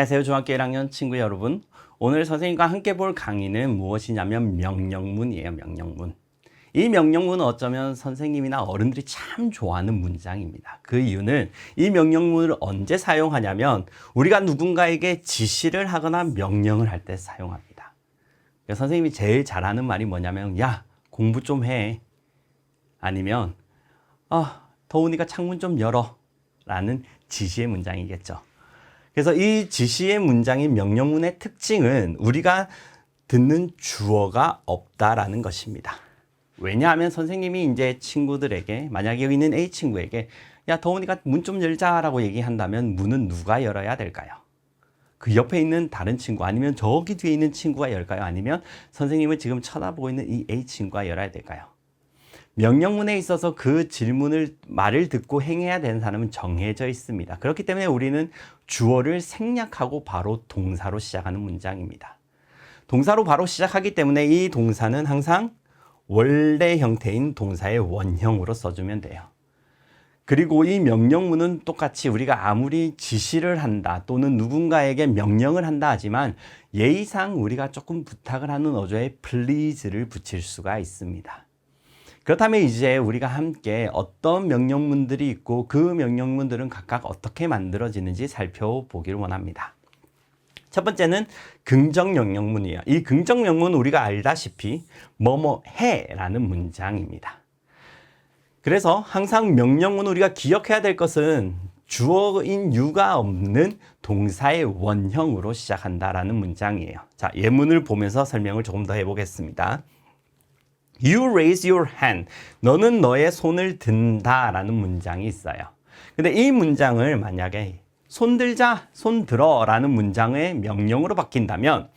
안녕하세요. 중학교 1학년 친구 여러분. 오늘 선생님과 함께 볼 강의는 무엇이냐면 명령문이에요. 명령문. 이 명령문은 어쩌면 선생님이나 어른들이 참 좋아하는 문장입니다. 그 이유는 이 명령문을 언제 사용하냐면 우리가 누군가에게 지시를 하거나 명령을 할 때 사용합니다. 선생님이 제일 잘하는 말이 뭐냐면 야, 공부 좀 해. 아니면 더우니까 창문 좀 열어. 라는 지시의 문장이겠죠. 그래서 이 지시의 문장인 명령문의 특징은 우리가 듣는 주어가 없다라는 것입니다. 왜냐하면 선생님이 이제 친구들에게, 만약에 여기 있는 A 친구에게 야, 더우니까 문 좀 열자라고 얘기한다면 문은 누가 열어야 될까요? 그 옆에 있는 다른 친구, 아니면 저기 뒤에 있는 친구가 열까요? 아니면 선생님을 지금 쳐다보고 있는 이 A 친구가 열어야 될까요? 명령문에 있어서 그 말을 듣고 행해야 되는 사람은 정해져 있습니다. 그렇기 때문에 우리는 주어를 생략하고 바로 동사로 시작하는 문장입니다. 동사로 바로 시작하기 때문에 이 동사는 항상 원래 형태인 동사의 원형으로 써주면 돼요. 그리고 이 명령문은 똑같이 우리가 아무리 지시를 한다 또는 누군가에게 명령을 한다 하지만 예의상 우리가 조금 부탁을 하는 어조에 please를 붙일 수가 있습니다. 그렇다면 이제 우리가 함께 어떤 명령문들이 있고 그 명령문들은 각각 어떻게 만들어지는지 살펴보기를 원합니다. 첫 번째는 긍정 명령문이에요. 이 긍정 명령문은 우리가 알다시피 뭐뭐 해라는 문장입니다. 그래서 항상 명령문 우리가 기억해야 될 것은 주어인 you가 없는 동사의 원형으로 시작한다라는 문장이에요. 자, 예문을 보면서 설명을 조금 더 해보겠습니다. You raise your hand. 너는 너의 손을 든다 라는 문장이 있어요. 근데 이 문장을 만약에 손 들자, 손 들어 라는 문장의 명령으로 바뀐다면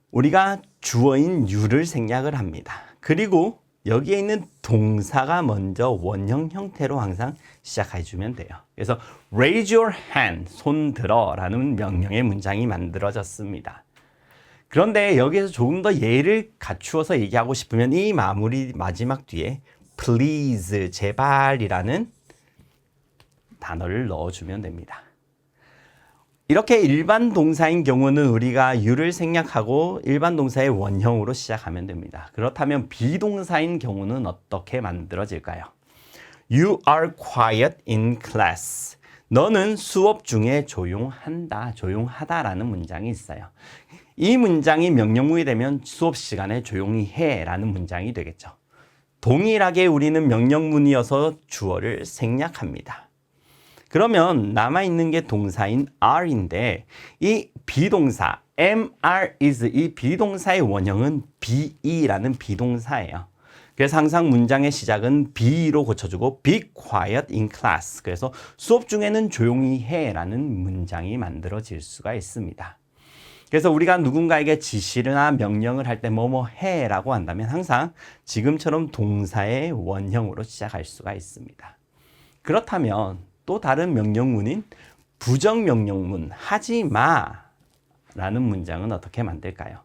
우리가 주어인 you를 생략을 합니다. 그리고 여기에 있는 동사가 먼저 원형 형태로 항상 시작해주면 돼요. 그래서 raise your hand, 손 들어 라는 명령의 문장이 만들어졌습니다. 그런데 여기에서 조금 더 예를 갖추어서 얘기하고 싶으면 이 마지막 뒤에 please, 제발이라는 단어를 넣어주면 됩니다. 이렇게 일반 동사인 경우는 우리가 you를 생략하고 일반 동사의 원형으로 시작하면 됩니다. 그렇다면 비동사인 경우는 어떻게 만들어질까요? You are quiet in class. 너는 수업 중에 조용한다, 조용하다라는 문장이 있어요. 이 문장이 명령문이 되면 수업 시간에 조용히 해 라는 문장이 되겠죠. 동일하게 우리는 명령문이어서 주어를 생략합니다. 그러면 남아있는 게 동사인 are인데 이 비동사 am, is 이 비동사의 원형은 be라는 비동사예요. 그래서 항상 문장의 시작은 be로 고쳐주고 be quiet in class. 그래서 수업 중에는 조용히 해 라는 문장이 만들어질 수가 있습니다. 그래서 우리가 누군가에게 지시나 명령을 할 때 뭐뭐 해라고 한다면 항상 지금처럼 동사의 원형으로 시작할 수가 있습니다. 그렇다면 또 다른 명령문인 부정명령문 하지 마라는 문장은 어떻게 만들까요?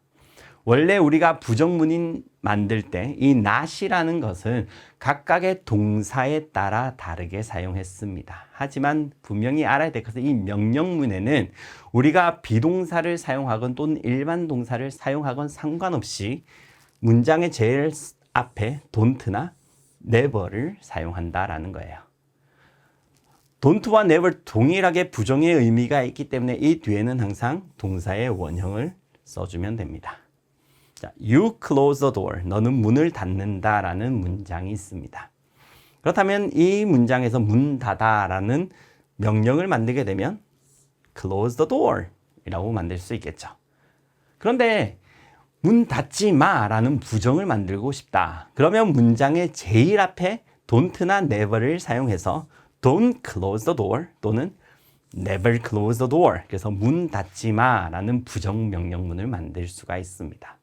원래 우리가 부정문인 만들 때 이 not이라는 것은 각각의 동사에 따라 다르게 사용했습니다. 하지만 분명히 알아야 될 것은 이 명령문에는 우리가 비동사를 사용하건 또는 일반 동사를 사용하건 상관없이 문장의 제일 앞에 don't나 never를 사용한다라는 거예요. don't와 never 동일하게 부정의 의미가 있기 때문에 이 뒤에는 항상 동사의 원형을 써주면 됩니다. 자, you close the door. 너는 문을 닫는다라는 문장이 있습니다. 그렇다면 이 문장에서 문 닫아라는 명령을 만들게 되면 close the door 이라고 만들 수 있겠죠. 그런데 문 닫지 마라는 부정을 만들고 싶다. 그러면 문장의 제일 앞에 don't나 never를 사용해서 don't close the door 또는 never close the door. 그래서 문 닫지 마라는 부정 명령문을 만들 수가 있습니다.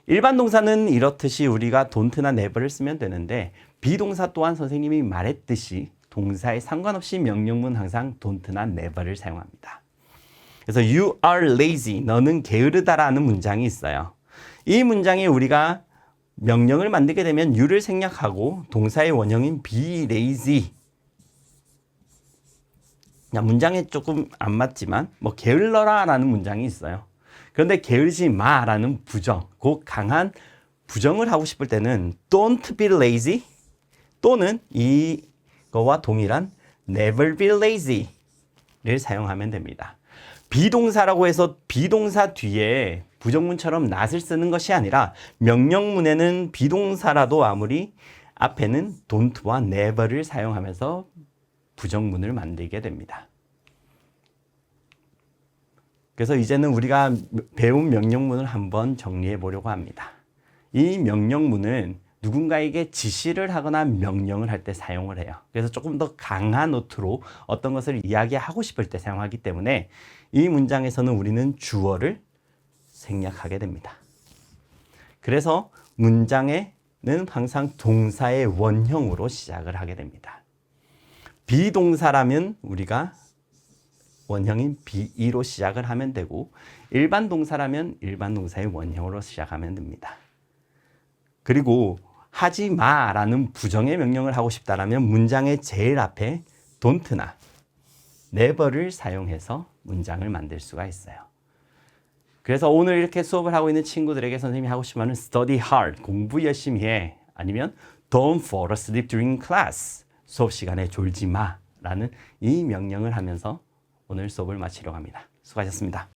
일반 동사는 이렇듯이 우리가 don't나 never를 쓰면 되는데 비동사 또한 선생님이 말했듯이 동사에 상관없이 명령문 항상 don't나 never를 사용합니다. 그래서 you are lazy, 너는 게으르다라는 문장이 있어요. 이 문장에 우리가 명령을 만들게 되면 you를 생략하고 동사의 원형인 be lazy 문장에 조금 안 맞지만 뭐 게을러라 라는 문장이 있어요. 그런데 게으르지 마라는 부정, 그 강한 부정을 하고 싶을 때는 don't be lazy 또는 이거와 동일한 never be lazy를 사용하면 됩니다. 비동사라고 해서 비동사 뒤에 부정문처럼 not을 쓰는 것이 아니라 명령문에는 비동사라도 아무리 앞에는 don't와 never를 사용하면서 부정문을 만들게 됩니다. 그래서 이제는 우리가 배운 명령문을 한번 정리해 보려고 합니다. 이 명령문은 누군가에게 지시를 하거나 명령을 할 때 사용을 해요. 그래서 조금 더 강한 노트로 어떤 것을 이야기하고 싶을 때 사용하기 때문에 이 문장에서는 우리는 주어를 생략하게 됩니다. 그래서 문장에는 항상 동사의 원형으로 시작을 하게 됩니다. 비동사라면 우리가 원형인 be로 시작을 하면 되고 일반 동사라면 일반 동사의 원형으로 시작하면 됩니다. 그리고 하지 마라는 부정의 명령을 하고 싶다라면 문장의 제일 앞에 don't나 never를 사용해서 문장을 만들 수가 있어요. 그래서 오늘 이렇게 수업을 하고 있는 친구들에게 선생님이 하고 싶은 말은 study hard, 공부 열심히 해. 아니면 don't fall asleep during class, 수업 시간에 졸지 마라는 이 명령을 하면서 오늘 수업을 마치려고 합니다. 수고하셨습니다.